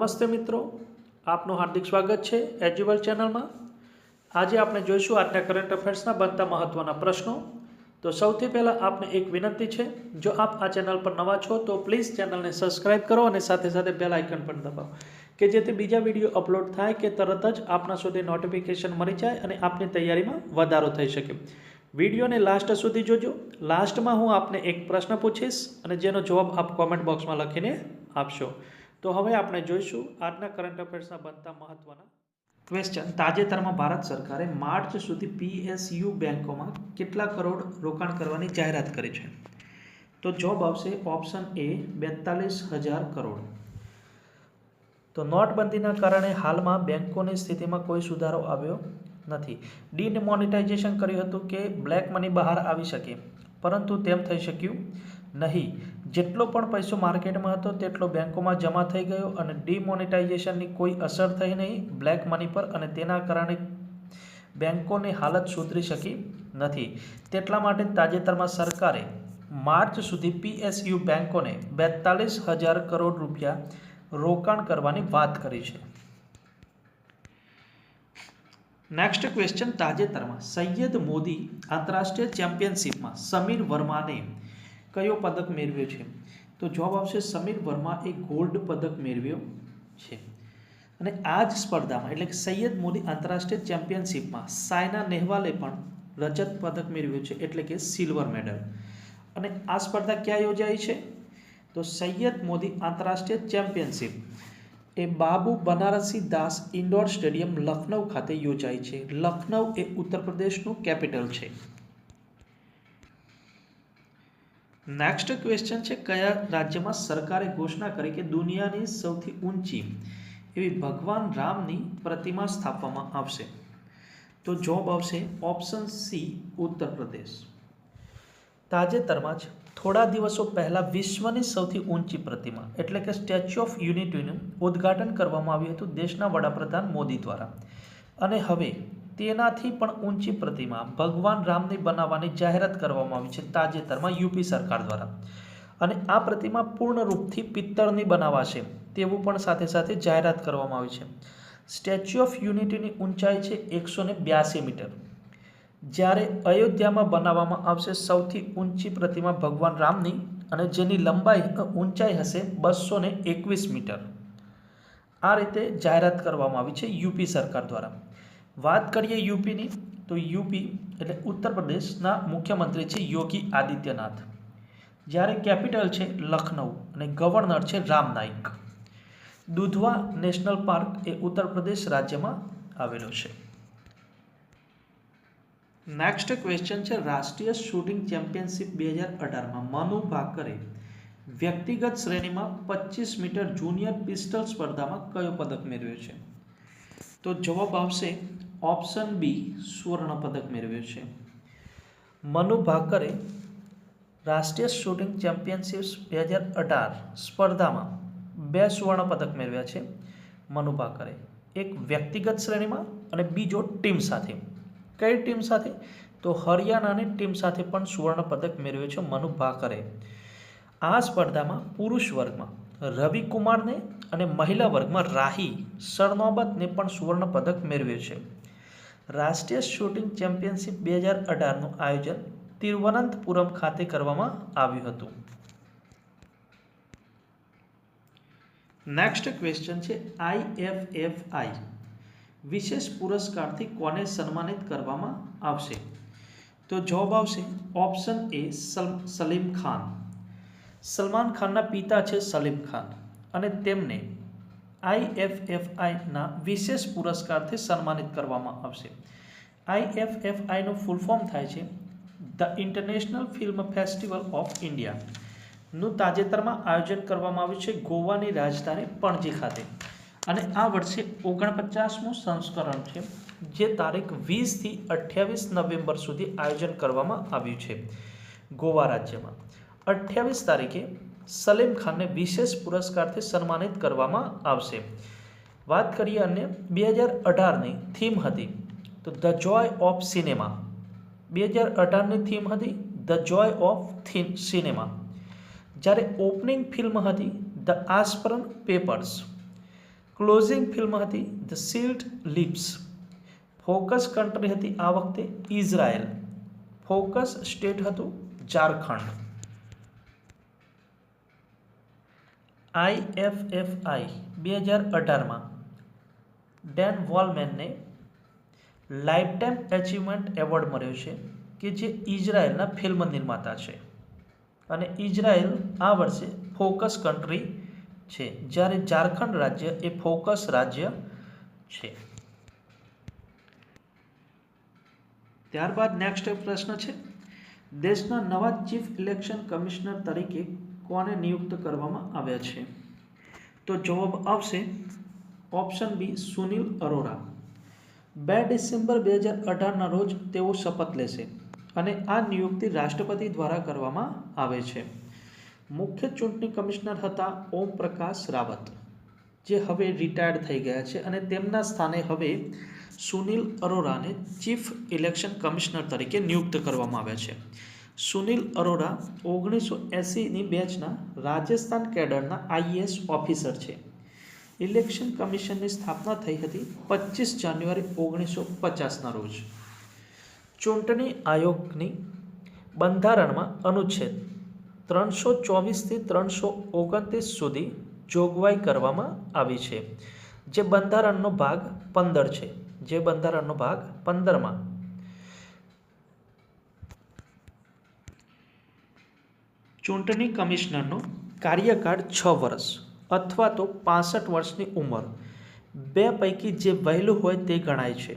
નમસ્તે મિત્રો, આપનું હાર્દિક સ્વાગત છે એજ્યુઅલ ચેનલમાં। આજે આપણે જોઈશું આજના કરંટ અફેર્સના બનતા મહત્વના પ્રશ્નો। તો સૌથી પહેલાં આપને એક વિનંતી છે, જો આપ આ ચેનલ પર નવા છો તો પ્લીઝ ચેનલને સબસ્ક્રાઇબ કરો અને સાથે સાથે બેલ આઇકન પણ દબાવો કે જેથી બીજા વિડીયો અપલોડ થાય કે તરત જ આપના સુધી નોટિફિકેશન મળી જાય અને આપની તૈયારીમાં વધારો થઈ શકે। વિડીયોને લાસ્ટ સુધી જોજો। લાસ્ટમાં હું આપને એક પ્રશ્ન પૂછીશ અને જેનો જવાબ આપ કોમેન્ટ બોક્સમાં લખીને આપશો। તો હવે આપણે જોઈશું આજના કરંટ અફેર્સના બનતા મહત્વના ક્વેશ્ચન। તાજેતરમાં ભારત સરકારે માર્ચ સુધી PSU બેંકોમાં કેટલા કરોડ રોકાણ કરવાની જાહેરાત કરી છે? તો જવાબ આવશે ઓપ્શન એ 42,000 કરોડ। તો નોટબંધીના કારણે હાલમાં બેંકોની સ્થિતિમાં કોઈ સુધારો આવ્યો નથી। ડિમોનેટાઇઝેશન કર્યું હતું કે બ્લેક મની બહાર આવી શકે, પરંતુ તેમ થઈ શક્યું નહીં। જેટલો પણ પૈસો માર્કેટમાં હતો તેટલો બેંકોમાં જમા થઈ ગયો અને ડિમોનેટાઇઝેશનની કોઈ અસર થઈ નહીં બ્લેક મની પર, અને તેના કારણે બેંકોની હાલત સુધરી શકી નથી। તેટલા માટે તાજેતરમાં સરકારે માર્ચ સુધી PSU બેંકોને 42,000 કરોડ રૂપિયા રોકાણ કરવાની વાત કરી છે। Next question. તાજેતરમાં સૈયદ મોદી આંતરરાષ્ટ્રીય ચેમ્પિયનશિપમાં સમીર વર્માને કયો પદક મેળવ્યો છે? તો જવાબ આવશે સમીર વર્માએ ગોલ્ડ પદક મેળવ્યો છે। અને આ જ સ્પર્ધામાં એટલે કે સૈયદ મોદી આંતરરાષ્ટ્રીય ચેમ્પિયનશિપમાં સાયના નેહવાલે પણ રજત પદક મેળવ્યો છે, એટલે કે સિલ્વર મેડલ। અને આ સ્પર્ધા ક્યાં યોજાઈ છે? તો સૈયદ મોદી આંતરરાષ્ટ્રીય ચેમ્પિયનશિપ એ બાબુ બનારસી દાસ ઇન્ડોર સ્ટેડિયમ લખનઉ ખાતે યોજાઈ છે। લખનઉ એ ઉત્તર પ્રદેશનું કેપિટલ છે। નેક્સ્ટ ક્વેશ્ચન છે, કયા રાજ્યમાં સરકારે ઘોષણા કરી કે દુનિયાની સૌથી ઊંચી એવી ભગવાન રામની પ્રતિમા સ્થાપવામાં આવશે? તો જવાબ આવશે ઓપ્શન સી ઉત્તર પ્રદેશ। તાજેતરમાં જ થોડા દિવસો પહેલાં વિશ્વની સૌથી ઊંચી પ્રતિમા એટલે કે સ્ટેચ્યુ ઓફ યુનિટીનું ઉદ્ઘાટન કરવામાં આવ્યું હતું દેશના વડાપ્રધાન મોદી દ્વારા, અને હવે તેનાથી પણ ઊંચી પ્રતિમા ભગવાન રામની બનાવવાની જાહેરાત કરવામાં આવી છે તાજેતરમાં યુપી સરકાર દ્વારા। અને આ પ્રતિમા પૂર્ણ રૂપથી પિત્તળની બનાવાશે તેવું પણ સાથે સાથે જાહેરાત કરવામાં આવી છે। સ્ટેચ્યુ ઓફ યુનિટીની ઊંચાઈ છે 182 મીટર, જ્યારે અયોધ્યામાં બનાવવામાં આવશે સૌથી ઊંચી પ્રતિમા ભગવાન રામની, અને જેની ઊંચાઈ હશે 221 મીટર। આ રીતે જાહેરાત કરવામાં આવી છે યુપી સરકાર દ્વારા। વાત કરીએ યુપીની, તો યુપી એટલે ઉત્તર પ્રદેશના મુખ્યમંત્રી છે યોગી આદિત્યનાથ, જ્યારે કેપિટલ છે લખનઉ અને ગવર્નર છે રામ નાઈક। દુધવા નેશનલ પાર્ક એ ઉત્તર પ્રદેશ રાજ્યમાં આવેલો છે। નેક્સ્ટ ક્વેશ્ચન છે, રાષ્ટ્રીય શૂટિંગ ચેમ્પિયનશિપ 2018માં મનુ ભાકરે વ્યક્તિગત શ્રેણીમાં 25 મીટર જુનિયર પિસ્ટલ સ્પર્ધામાં કયો પદક મેળવ્યો છે? તો જવાબ આવશે ઓપ્શન બી સ્વર્ણ પદક મેળવ્યો છે। મનુ ભાકરે રાષ્ટ્રીય શૂટિંગ ચેમ્પિયનશિપ 2018 સ્પર્ધામાં 2 સ્વર્ણ પદક મેળવ્યા છે મનુ ભાકરે, એક વ્યક્તિગત શ્રેણીમાં અને બીજો ટીમ સાથે। કઈ ટીમ સાથે? તો હરિયાણાની ટીમ સાથે પણ સુવર્ણ પદક મેળવ્યો છે મનુ ભાકરે। આ સ્પર્ધામાં પુરુષ વર્ગમાં રવિ કુમારને અને મહિલા વર્ગમાં રાહી સરનોબતને પણ સુવર્ણ પદક મેળવ્યો છે। રાષ્ટ્રીય શૂટિંગ ચેમ્પિયનશિપ 2018નું આયોજન તિરુવનંતપુરમ ખાતે કરવામાં આવ્યું હતું। નેક્સ્ટ ક્વેશ્ચન છે, IFFI વિશેષ પુરસ્કારથી કોને સન્માનિત કરવામાં આવશે? તો જવાબ આવશે ઓપ્શન એ સલીમ ખાન। સલમાન ખાનના પિતા છે સલીમ ખાન, અને તેમને IFFIના વિશેષ પુરસ્કારથી સન્માનિત કરવામાં આવશે। IFFIનું ફૂલ ફોર્મ થાય છે the international film festival of ઇન્ડિયાનું તાજેતરમાં આયોજન કરવામાં આવ્યું છે ગોવાની રાજધાની પણજી ખાતે, અને આ વર્ષે 49મું સંસ્કરણ છે, જે તારીખ 20 થી 28 નવેમ્બર સુધી આયોજન કરવામાં આવ્યું છે ગોવા રાજ્યમાં। 28 તારીખે સલીમ ખાનને વિશેષ પુરસ્કારથી સન્માનિત કરવામાં આવશે। વાત કરીએ અન્ય 2018ની થીમ હતી તો ધ જોય ઓફ સિનેમા। 2018ની થીમ હતી ધ જોય ઓફ સિનેમા, જ્યારે ઓપનિંગ ફિલ્મ હતી the Aspern papers. Closing film હતી the sealed lips. Focus country હતી આ વખતે ઇઝરાયલ. ફોકસ સ્ટેટ હતું ઝારખંડ. IFFI 2018માં ડેન વોલમેનને લાઇફટાઇમ એચિવમેન્ટ એવોર્ડ મળ્યો છે કે જે ઇઝરાયલના ફિલ્મ નિર્માતા છે અને ઇઝરાયલ આ વર્ષે ફોકસ કન્ટ્રી છે જ્યારે ઝારખંડ રાજ્ય એ ફોકસ રાજ્ય છે. ત્યારબાદ નેક્સ્ટ પ્રશ્ન છે દેશના નવા ચીફ ઇલેક્શન કમિશનર તરીકે કોને નિયુક્ત કરવામાં આવ્યા છે? તો જવાબ આવશે option B Sunil Arora. 2 December 2018ના રોજ તેઓ શપથ લેશે અને આ નિયુક્તિ રાષ્ટ્રપતિ દ્વારા કરવામાં આવે છે. મુખ્ય ચૂંટણી કમિશનર હતા ઓમ પ્રકાશ રાવત જે હવે રિટાયર્ડ થઈ ગયા છે અને તેમના સ્થાને હવે સુનિલ અરોરાને ચીફ ઇલેક્શન કમિશનર તરીકે નિયુક્ત કરવામાં આવ્યા છે. સુનિલ અરોરા 1980ની બેચના રાજસ્થાન કેડરના IAS ઓફિસર છે. ઇલેક્શન કમિશનની સ્થાપના થઈ હતી 25 જાન્યુઆરી 1950ના રોજ. ચૂંટણી આયોગની બંધારણમાં અનુચ્છેદ 324થી 329 સુધી જોગવાઈ કરવામાં આવી છે જે બંધારણનો ભાગ 15 છે. જે બંધારણનો ભાગ 15માં ચૂંટણી કમિશનરનો કાર્યકાળ 6 વર્ષ અથવા તો 65 વર્ષની ઉંમર બે પૈકી જે વહેલું હોય તે ગણાય છે.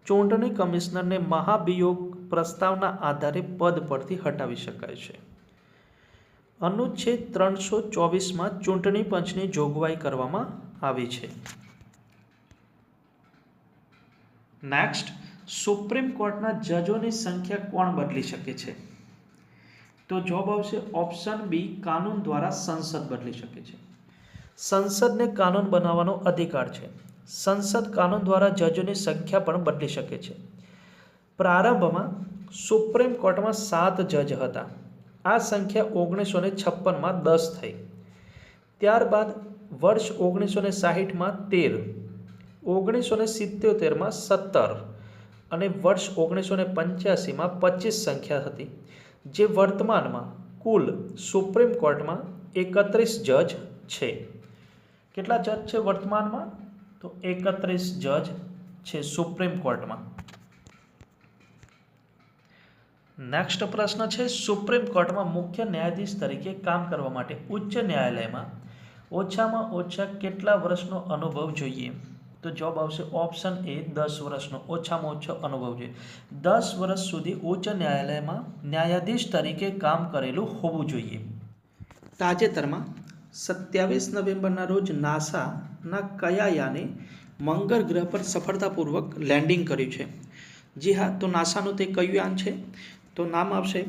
ચૂંટણી કમિશનરને મહાભિયોગ પ્રસ્તાવના આધારે પદ પરથી હટાવી શકાય છે. અનુચ્છેદ 324માં ચૂંટણી પંચની જોગવાઈ કરવામાં આવી છે. નેક્સ્ટ, સુપ્રીમ કોર્ટના જજોની સંખ્યા કોણ બદલી શકે છે? તો જવાબ આવશે ઓપ્શન બી કાનૂન દ્વારા સંસદ બદલી શકે છે. સંસદને કાનૂન બનાવવાનો અધિકાર છે. સંસદ કાનૂન દ્વારા જજોની સંખ્યા પણ બદલી શકે છે. પ્રારંભમાં સુપ્રીમ કોર્ટમાં 7 જજ હતા. આ સંખ્યા 1956માં 10 થઈ. ત્યારબાદ વર્ષ 1960માં 13, 1977માં 17 અને વર્ષ 1985માં 25 સંખ્યા હતી જે વર્તમાનમાં કુલ સુપ્રીમ કોર્ટમાં 31 જજ છે. કેટલા જજ છે વર્તમાનમાં? તો 31 જજ છે સુપ્રીમ કોર્ટમાં. નેક્સ્ટ પ્રશ્ન છે સુપ્રીમ કોર્ટમાં મુખ્ય ન્યાયાધીશ તરીકે કામ કરવા માટે ઉચ્ચ ન્યાયાલયમાં ઓછામાં ઓછા કેટલા વર્ષનો અનુભવ જોઈએ? તો જવાબ આવશે ઓપ્શન એ 10 વર્ષનો ઓછામાં ઓછો અનુભવ જોઈએ. 10 વર્ષ સુધી ઉચ્ચ ન્યાયાલયમાં ન્યાયાધીશ તરીકે કામ કરેલું હોવું જોઈએ. તાજેતરમાં 27 નવેમ્બરના રોજ નાસાના કયા યાને મંગળ ગ્રહ પર સફળતાપૂર્વક લેન્ડિંગ કર્યું છે? જી હા, તો નાસાનું તે કયું યાન છે? તો નામ આવશે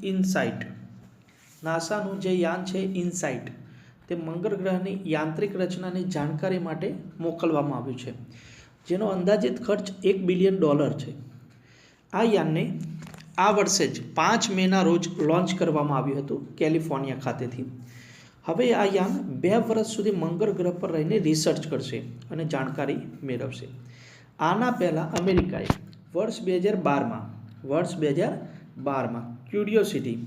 ઇનસાઇટ. નાસાનું જે યાન છે ઇનસાઇટ તે મંગળ ગ્રહની યાંત્રિક રચનાની જાણકારી માટે મોકલવામાં આવ્યું છે જેનો અંદાજિત ખર્ચ $1 બિલિયન છે. આ યાનને આ વર્ષે જ 5 મેના રોજ લોન્ચ કરવામાં આવ્યું હતું કેલિફોર્નિયા ખાતેથી. હવે આ યાન 2 વર્ષ સુધી મંગળ ગ્રહ પર રહીને રિસર્ચ કરશે અને જાણકારી મેળવશે. આના પહેલાં અમેરિકાએ વર્ષ 2012માં ક્યુરિયોસિટી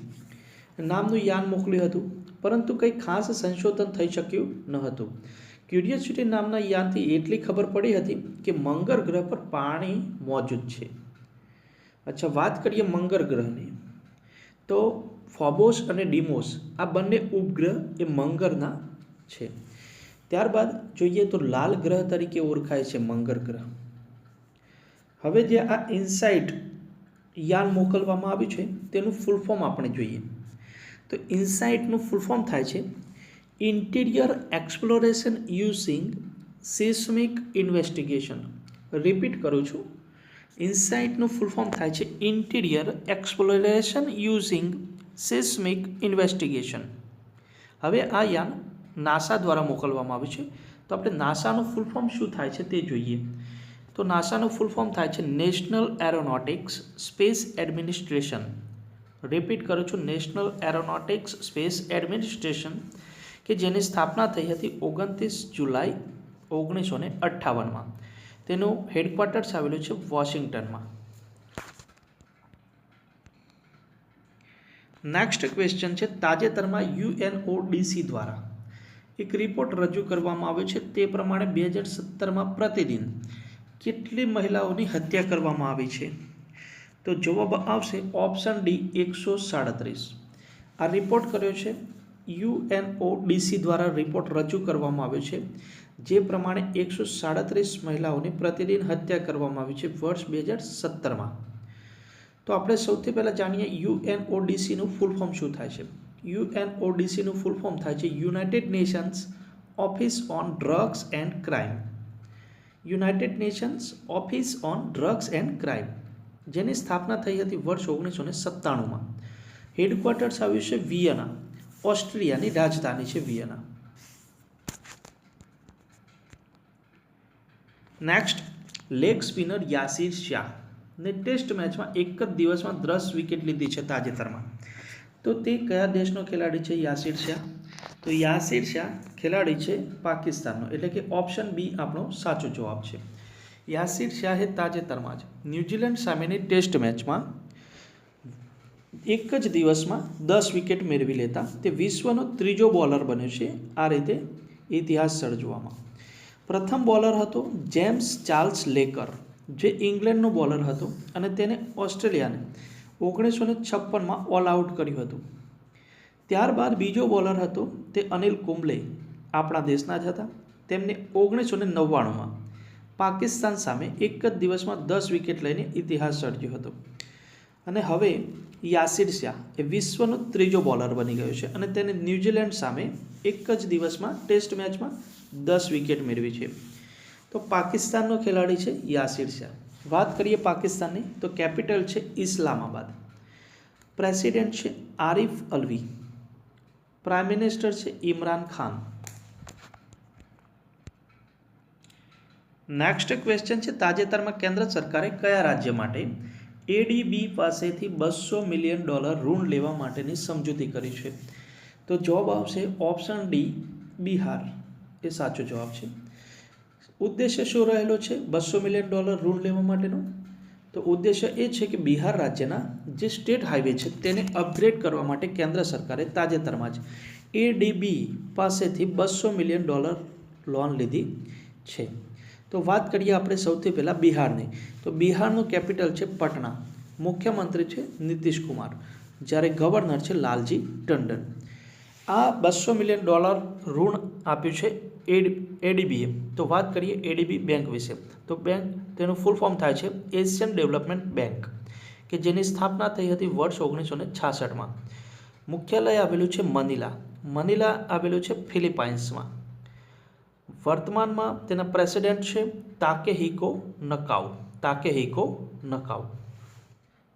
નામનું યાન મોકલ્યું હતું પરંતુ કંઈ ખાસ સંશોધન થઈ શક્યું ન હતું. ક્યુરિયોસિટી નામના યાનથી એટલી ખબર પડી હતી કે મંગળ ગ્રહ પર પાણી મોજૂદ છે. અચ્છા, વાત કરીએ મંગળ ગ્રહની તો ફોબોસ અને ડીમોસ આ બંને ઉપગ્રહ એ મંગળના છે. ત્યારબાદ જોઈએ તો લાલ ગ્રહ તરીકે ઓળખાય છે મંગળ ગ્રહ. હવે જે આ ઇનસાઇટ યાન મોકલવામાં આવ્યું છે તેનું ફૂલ ફોર્મ આપણે જોઈએ તો ઇનસાઇટનું ફૂલ ફોર્મ થાય છે interior exploration using seismic investigation. Repeat કરું છું, ઇનસાઇટનું ફૂલ ફોર્મ થાય છે interior exploration using seismic investigation. હવે આ યાન નાસા દ્વારા મોકલવામાં આવ્યું છે તો આપણે નાસાનું ફૂલ ફોર્મ શું થાય છે તે જોઈએ. તો નાસાનું ફૂલ ફોર્મ થાય છે national aeronautics space administration. Repeat કરું છું, નેશનલ એરોનોટિક્સ સ્પેસ એડમિનિસ્ટ્રેશન કે જેની સ્થાપના થઈ હતી 29 જુલાઈ 1958માં. તેનું હેડક્વાર્ટર્સ આવેલું છે વોશિંગ્ટનમાં. નેક્સ્ટ ક્વેશ્ચન છે, તાજેતરમાં યુએનઓડીસી દ્વારા એક રિપોર્ટ રજૂ કરવામાં આવ્યો છે. તે પ્રમાણે 2017માં પ્રતિદિન કેટલી મહિલાઓની હત્યા કરવામાં આવી છે? તો જવાબ આવશે ઓપ્શન ડી 137. આ રિપોર્ટ કર્યો છે યુએનઓડીસી દ્વારા રિપોર્ટ રજૂ કરવામાં આવ્યો છે, જે પ્રમાણે 137 મહિલાઓની પ્રતિદિન હત્યા કરવામાં આવી છે વર્ષ 2017માં. તો આપણે સૌથી પહેલાં જાણીએ યુએનઓડીસીનું ફૂલ ફોર્મ શું થાય છે. યુએનઓડીસીનું ફૂલ ફોર્મ થાય છે United Nations office on drugs and crime. United Nations office on drugs and crime, જેની સ્થાપના થઈ હતી વર્ષ 1997માં. હેડક્વાર્ટર્સ આવ્યું છે વિયના, ઓસ્ટ્રિયાની રાજધાની છે Vienna. Next, leg spinner Yasir Shah ને ટેસ્ટ મેચમાં એક જ દિવસમાં 10 વિકેટ લીધી છે તાજેતરમાં. તો તે કયા દેશનો ખેલાડી છે યાસિર શાહ? તો યાસિર શાહ ખેલાડી છે પાકિસ્તાનનો, એટલે કે ઓપ્શન બી આપણો સાચો જવાબ છે. યાસિર શાહે તાજેતરમાં જ ન્યૂઝીલેન્ડ સામેની ટેસ્ટ મેચમાં એક જ દિવસમાં 10 વિકેટ મેળવી લેતા તે વિશ્વનો ત્રીજો બોલર બન્યો છે આ રીતે ઇતિહાસ સર્જવામાં. પ્રથમ બોલર હતો જેમ્સ ચાર્લ્સ લેકર, જે ઇંગ્લેન્ડનો બોલર હતો અને તેને ઓસ્ટ્રેલિયાને 1956માં ઓલ આઉટ કર્યું હતું. ત્યારબાદ બીજો બોલર હતો તે અનિલ કુંબલે, આપણા દેશના જ હતા. તેમને 1999માં પાકિસ્તાન સામે એક જ દિવસમાં 10 વિકેટ લઈને ઇતિહાસ સર્જ્યો હતો. અને હવે યાસિર શાહ એ વિશ્વનો ત્રીજો બોલર બની ગયો છે અને તેને ન્યૂઝીલેન્ડ સામે એક જ દિવસમાં ટેસ્ટ મેચમાં 10 વિકેટ મેળવી છે. તો પાકિસ્તાનનો ખેલાડી છે યાસિર શાહ. વાત કરીએ પાકિસ્તાનની, તો કેપિટલ છે ઇસ્લામાબાદ. પ્રેસિડેન્ટ છે આરિફ અલ્વી. પ્રાઇમ મિનિસ્ટર છે ઇમરાન ખાન. નેક્સ્ટ ક્વેશ્ચન છે, તાજેતરમાં કેન્દ્ર સરકારે કયા રાજ્ય માટે એડીબી પાસેથી $200 મિલિયન ઋણ લેવા માટેની સમજૂતી કરી છે? તો જવાબ આવશે ઓપ્શન ડી બિહાર, એ સાચો જવાબ છે. ઉદ્દેશ્ય શું રહેલો છે $200 મિલિયન ઋણ લેવા માટેનો? તો ઉદ્દેશ્ય એ છે કે બિહાર રાજ્યના જે સ્ટેટ હાઈવે છે તેને અપગ્રેડ કરવા માટે કેન્દ્ર સરકારે તાજેતરમાં જ એડીબી પાસેથી $200 મિલિયન લોન લીધી છે. તો વાત કરીએ આપણે સૌથી પહેલાં બિહારની, તો બિહારનું કેપિટલ છે પટના. મુખ્યમંત્રી છે નીતિશ કુમાર, જ્યારે ગવર્નર છે લાલજી ટંડન. આ $200 મિલિયન ઋણ આપ્યું છે એડીબીએ. તો વાત કરીએ એડીબી બેંક વિશે, તો બેંક તેનું ફૂલ ફોર્મ થાય છે એશિયન ડેવલપમેન્ટ બેંક, કે જેની સ્થાપના થઈ હતી વર્ષ 1966માં. મુખ્યાલય આવેલું છે મનીલા આવેલું છે ફિલિપાઇન્સમાં. વર્તમાનમાં તેના પ્રેસિડેન્ટ છે તાકેહિકો નકાઉ.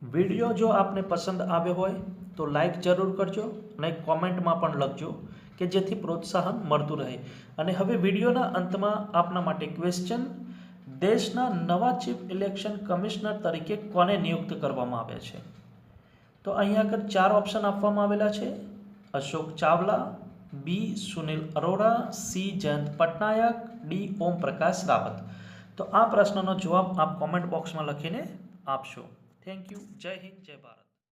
વિડીયો જો આપને પસંદ આવ્યો હોય તો લાઈક જરૂર કરજો અને કોમેન્ટમાં પણ લખજો કે જેથી પ્રોત્સાહન મળતું રહે. અને હવે વિડીયોના અંતમાં આપના માટે ક્વેશ્ચન, દેશના નવા ચીફ ઇલેક્શન કમિશનર તરીકે કોને નિયુક્ત કરવામાં આવ્યા છે? તો અહીંયા આગળ 4 ઓપ્શન આપવામાં આવેલા છે: અશોક ચાવલા, બી સુનિલ અરોરા, સી જયંત પટનાયક, ડી ઓમ પ્રકાશ રાવત. તો આ પ્રશ્નનો જવાબ આપ કોમેન્ટ બોક્સમાં લખીને આપશો. Thank you. જય હિન્દ, જય ભારત.